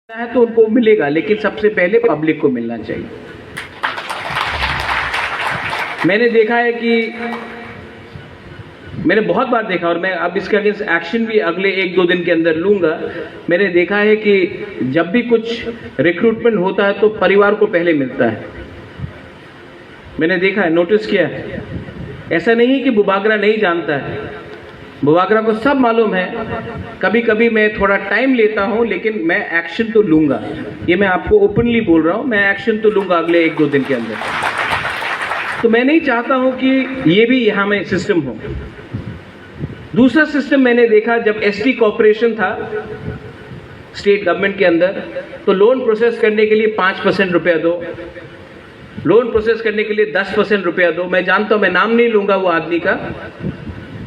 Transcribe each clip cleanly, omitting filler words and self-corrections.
है तो उनको मिलेगा, लेकिन सबसे पहले पब्लिक को मिलना चाहिए। मैंने देखा है कि मैंने बहुत बार देखा, और मैं अब इसके अगेंस्ट एक्शन भी अगले 1-2 दिन के अंदर लूंगा। मैंने देखा है कि जब भी कुछ रिक्रूटमेंट होता है तो परिवार को पहले मिलता है। मैंने देखा है, नोटिस किया है। ऐसा नहीं कि बुबागरा नहीं जानता है, बुबागरा को सब मालूम है। कभी कभी मैं थोड़ा टाइम लेता हूं, लेकिन मैं एक्शन तो लूंगा। ये मैं आपको ओपनली बोल रहा हूं, मैं एक्शन तो लूंगा अगले 1-2 दिन के अंदर। तो मैं नहीं चाहता हूं कि ये भी यहां में सिस्टम हो। दूसरा सिस्टम मैंने देखा, जब एसटी कॉर्पोरेशन था स्टेट गवर्नमेंट के अंदर, तो लोन प्रोसेस करने के लिए 5% रुपया दो, लोन प्रोसेस करने के लिए 10% रुपया दो। मैं जानता हूं, मैं नाम नहीं लूंगा वो आदमी का,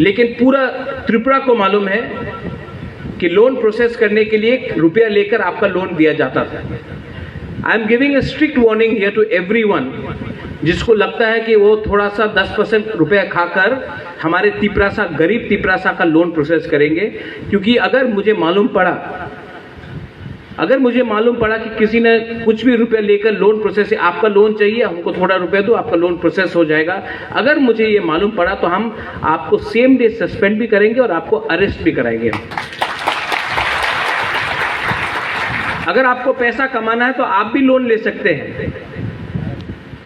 लेकिन पूरा त्रिपुरा को मालूम है कि लोन प्रोसेस करने के लिए रुपया लेकर आपका लोन दिया जाता था। I am giving a strict warning here to everyone, जिसको लगता है कि वो थोड़ा सा 10% रुपया खाकर हमारे तिपरासा, गरीब तिपरासा का लोन प्रोसेस करेंगे। क्योंकि अगर मुझे मालूम पड़ा कि किसी ने कुछ भी रुपया लेकर लोन प्रोसेस, आपका लोन चाहिए, हमको थोड़ा रुपया दो, आपका लोन प्रोसेस हो जाएगा। अगर मुझे ये मालूम पड़ा तो हम आपको सेम डे सस्पेंड भी करेंगे और आपको अरेस्ट भी कराएंगे। अगर आपको पैसा कमाना है तो आप भी लोन ले सकते हैं,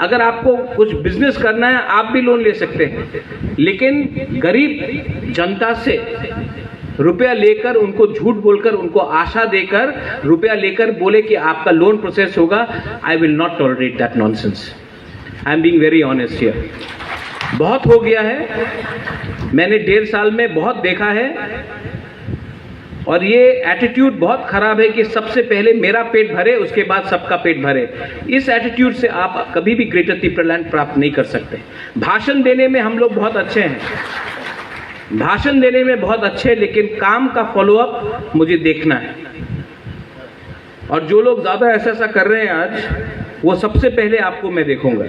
अगर आपको कुछ बिजनेस करना है आप भी लोन ले सकते हैं, लेकिन गरीब जनता से रुपया लेकर, उनको झूठ बोलकर, उनको आशा देकर रुपया लेकर बोले कि आपका लोन प्रोसेस होगा, I will not tolerate that nonsense. I am being very honest here. बहुत हो गया है, मैंने 1.5 साल में बहुत देखा है, और ये एटीट्यूड बहुत खराब है कि सबसे पहले मेरा पेट भरे, उसके बाद सबका पेट भरे। इस एटीट्यूड से आप कभी भी ग्रेटर तिपरालैंड प्राप्त नहीं कर सकते। भाषण देने में हम लोग बहुत अच्छे हैं, भाषण देने में बहुत अच्छे, लेकिन काम का फॉलोअप मुझे देखना है। और जो लोग ज्यादा ऐसा कर रहे हैं आज, वो सबसे पहले आपको मैं देखूंगा।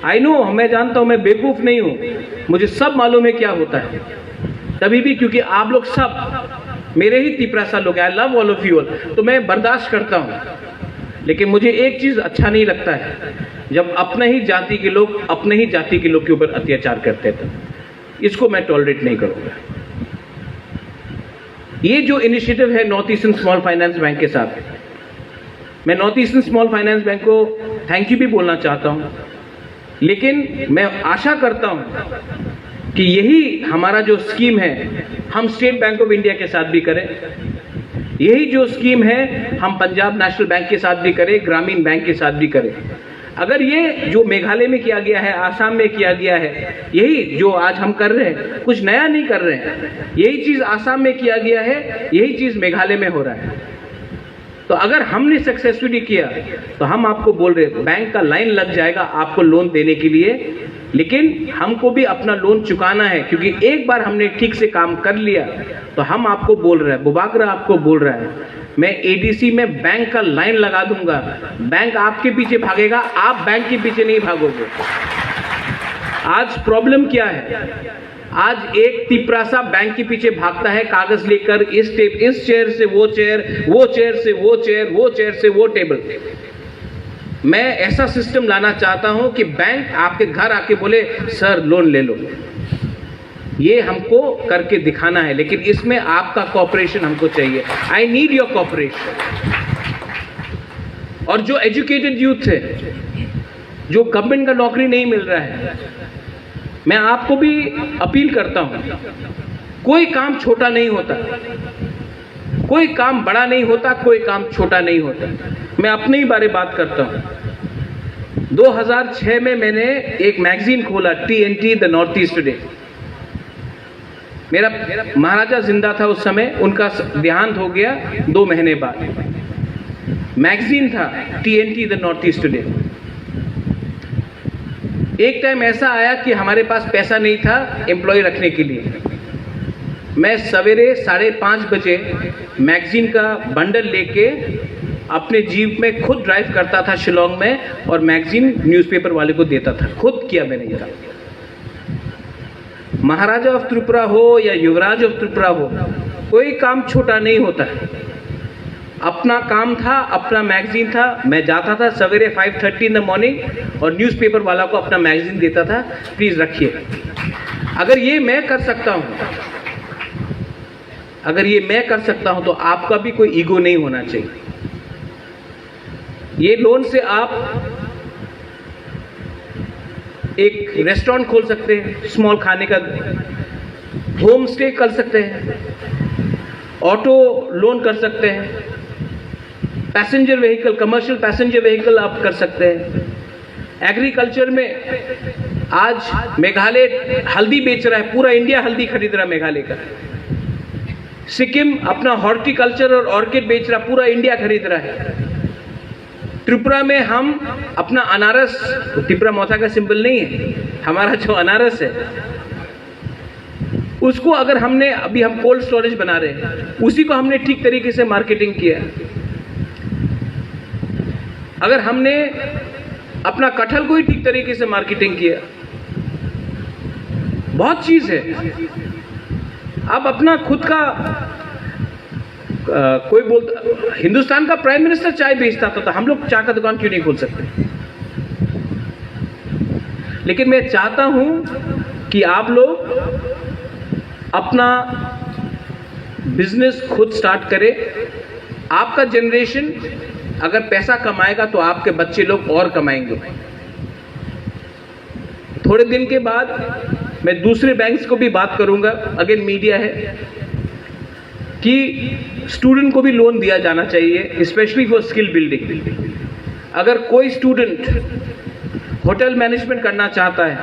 आई नो, मैं जानता हूं, मैं बेवकूफ नहीं हूं, मुझे सब मालूम है क्या होता है। तभी भी क्योंकि आप लोग सब मेरे ही तिपरासा लोग, I love all of you all, तो मैं बर्दाश्त करता हूं। लेकिन मुझे एक चीज अच्छा नहीं लगता है, जब अपने ही जाति के लोग के ऊपर अत्याचार करते थे। इसको मैं टॉलरेट नहीं करूंगा। ये जो इनिशिएटिव है north eastern small finance bank के साथ, मैं north eastern small finance bank को थैंक यू भी बोलना चाहता हूं, लेकिन मैं आशा करता हूं कि यही हमारा जो स्कीम है हम स्टेट बैंक ऑफ इंडिया के साथ भी करें, यही जो स्कीम है हम पंजाब नेशनल बैंक के साथ भी करें, ग्रामीण बैंक के साथ भी करें। अगर ये जो मेघालय में किया गया है, आसाम में किया गया है, यही जो आज हम कर रहे हैं, कुछ नया नहीं कर रहे हैं, यही चीज आसाम में किया गया है, यही चीज मेघालय में हो रहा है। तो अगर हमने सक्सेसफुली किया तो हम आपको बोल रहे हैं, बैंक का लाइन लग जाएगा आपको लोन देने के लिए, लेकिन हमको भी अपना लोन चुकाना है। क्योंकि एक बार हमने ठीक से काम कर लिया तो हम आपको बोल रहे हैं, बुबागरा आपको बोल रहा है, मैं एडीसी में बैंक का लाइन लगा दूंगा। बैंक आपके पीछे भागेगा, आप बैंक के पीछे नहीं भागोगे। आज प्रॉब्लम क्या है, आज एक तिपरासा बैंक के पीछे भागता है कागज लेकर, इस चेयर से वो चेयर, वो चेयर से वो चेयर, वो चेयर से वो टेबल। मैं ऐसा सिस्टम लाना चाहता हूं कि बैंक आपके घर आके बोले सर लोन ले लो। ये हमको करके दिखाना है, लेकिन इसमें आपका कोऑपरेशन हमको चाहिए। I need your cooperation. और जो एजुकेटेड यूथ है, जो गवर्नमेंट का नौकरी नहीं मिल रहा है, मैं आपको भी अपील करता हूं, कोई काम छोटा नहीं होता, कोई काम बड़ा नहीं होता, कोई काम छोटा नहीं होता। मैं अपने ही बारे बात करता हूं। 2006 में मैंने एक मैगजीन खोला, TNT the north east today. मेरा महाराजा जिंदा था उस समय, उनका देहांत हो गया 2 महीने बाद। मैगजीन था TNT the north east today. एक टाइम ऐसा आया कि हमारे पास पैसा नहीं था एम्प्लॉय रखने के लिए। मैं सवेरे 5:30 बजे मैगजीन का बंडल लेके अपने जीप में खुद ड्राइव करता था शिलोंग में, और मैगजीन न्यूज़पेपर वाले को देता था। खुद किया मैंने ये। महाराजा ऑफ त्रिपुरा हो या युवराज ऑफ त्रिपुरा हो, कोई काम छोटा नहीं होता है। अपना काम था, अपना मैगजीन था, मैं जाता था सवेरे 5:30 इन द मॉर्निंग और न्यूज़पेपर वाला को अपना मैगजीन देता था, प्लीज़ रखिए। अगर ये मैं कर सकता हूँ, अगर ये मैं कर सकता हूँ तो आपका भी कोई ईगो नहीं होना चाहिए। ये लोन से आप एक रेस्टोरेंट खोल सकते हैं, स्मॉल खाने का, होम स्टे कर सकते हैं, ऑटो लोन कर सकते हैं, passenger vehicle, commercial passenger vehicle आप कर सकते हैं। एग्रीकल्चर में आज मेघालय हल्दी बेच रहा है, पूरा इंडिया हल्दी खरीद रहा है मेघालय का। सिक्किम अपना हॉर्टिकल्चर और ऑर्किड बेच रहा, पूरा इंडिया खरीद रहा है। त्रिपुरा में हम अपना अनारस, त्रिपुरा मौथा का सिंबल नहीं है, हमारा जो अनारस है उसको अगर हमने, अभी हम कोल्ड स्टोरेज बना रहे हैं, उसी को हमने ठीक तरीके से मार्केटिंग किया। अगर हमने अपना कटहल को ही ठीक तरीके से मार्केटिंग किया, बहुत चीज है। अब अपना खुद का कोई बोलता, हिंदुस्तान का प्राइम मिनिस्टर चाय बेचता था, तो हम लोग चाय का दुकान क्यों नहीं खोल सकते? लेकिन मैं चाहता हूं कि आप लोग अपना बिजनेस खुद स्टार्ट करें। आपका जनरेशन अगर पैसा कमाएगा तो आपके बच्चे लोग और कमाएंगे। थोड़े दिन के बाद मैं दूसरे बैंक्स को भी बात करूंगा, अगेन मीडिया है, कि स्टूडेंट को भी लोन दिया जाना चाहिए, स्पेशली फॉर स्किल बिल्डिंग। अगर कोई स्टूडेंट होटल मैनेजमेंट करना चाहता है,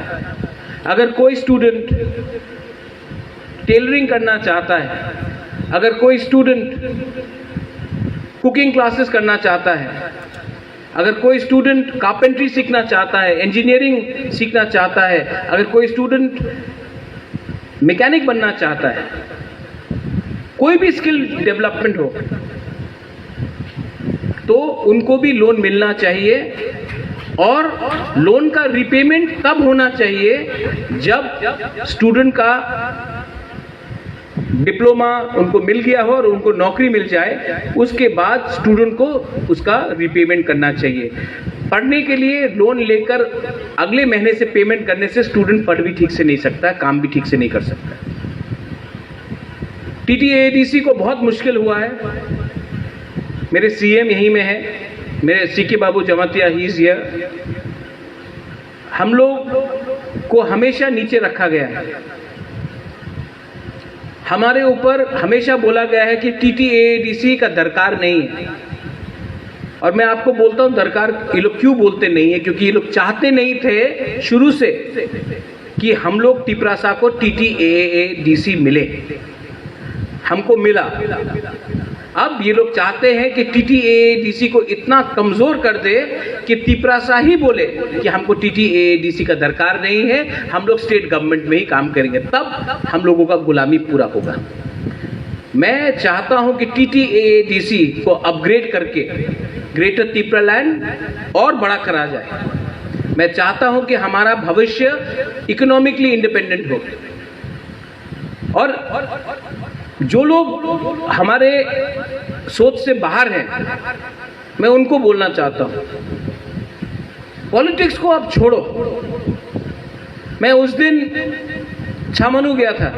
अगर कोई स्टूडेंट टेलरिंग करना चाहता है, अगर कोई स्टूडेंट कुकिंग क्लासेस करना चाहता है, अगर कोई स्टूडेंट कारपेंट्री सीखना चाहता है, इंजीनियरिंग सीखना चाहता है, अगर कोई स्टूडेंट मैकेनिक बनना चाहता है, कोई भी स्किल डेवलपमेंट हो, तो उनको भी लोन मिलना चाहिए। और लोन का रिपेमेंट तब होना चाहिए जब स्टूडेंट का डिप्लोमा उनको मिल गया हो और उनको नौकरी मिल जाए, उसके बाद स्टूडेंट को उसका रिपेमेंट करना चाहिए। पढ़ने के लिए लोन लेकर अगले महीने से पेमेंट करने से स्टूडेंट पढ़ भी ठीक से नहीं सकता, काम भी ठीक से नहीं कर सकता। TTAADC को बहुत मुश्किल हुआ है। मेरे CM यहीं में है, मेरे CK Babu Jamatia, he is here. हम लोग को हमेशा नीचे रखा गया है, हमारे ऊपर हमेशा बोला गया है कि TTAADC का दरकार नहीं है। और मैं आपको बोलता हूं दरकार ये लोग क्यों बोलते नहीं है, क्योंकि ये लोग चाहते नहीं थे शुरू से कि हम लोग टिपरासा को TTAADC मिले, हमको मिला। अब ये लोग चाहते हैं कि TTAADC को इतना कमजोर कर दे कि तिपरासा ही बोले कि हमको TTAADC का दरकार नहीं है, हम लोग स्टेट गवर्नमेंट में ही काम करेंगे, तब हम लोगों का गुलामी पूरा होगा। मैं चाहता हूं कि TTAADC को अपग्रेड करके ग्रेटर तिपरालैंड और बड़ा करा जाए। मैं चाहता हूं कि हमारा भविष्य इकोनॉमिकली इंडिपेंडेंट हो। और जो लोग हमारे सोच से बाहर हैं, मैं उनको बोलना चाहता हूं, पॉलिटिक्स को आप छोड़ो। मैं उस दिन छामनू गया था,